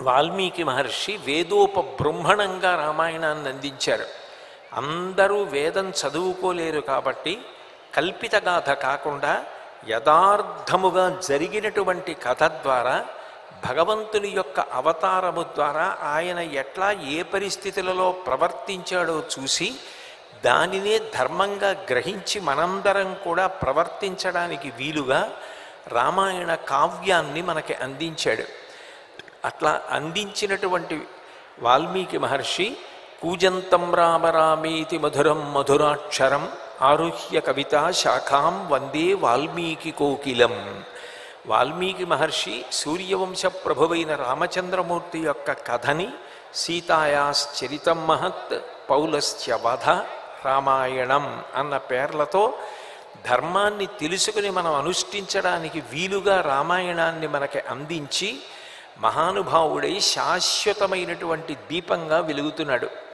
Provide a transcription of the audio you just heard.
వాల్మీకి మహర్షి వేదోపబృంహణంగా రామాయణాన్ని అందించారు. అందరూ వేదం చదువుకోలేరు కాబట్టి కల్పితగాథ కాకుండా యథార్థముగా జరిగినటువంటి కథ ద్వారా భగవంతుని యొక్క అవతారము ద్వారా ఆయన ఎట్లా ఏ పరిస్థితులలో ప్రవర్తించాడో చూసి దానినే ధర్మంగా గ్రహించి మనందరం కూడా ప్రవర్తించడానికి వీలుగా రామాయణ కావ్యాన్ని మనకి అందించాడు. అట్లా అందించినటువంటి వాల్మీకి మహర్షి కూజంతం రామ రామేతి మధురం మధురాక్షరం ఆరుహ్య కవితా శాఖాం వందే వాల్మీకి కోకిలం. వాల్మీకి మహర్షి సూర్యవంశ ప్రభువైన రామచంద్రమూర్తి యొక్క కథని సీతాయాశ్చరితం మహత్ పౌలస్య వధ రామాయణం అన్న పేర్లతో ధర్మాన్ని తెలుసుకుని మనం అనుష్ఠించడానికి వీలుగా రామాయణాన్ని మనకి అందించి మహానుభావుడై శాశ్వతమైనటువంటి దీపంగా వెలుగుతున్నాడు.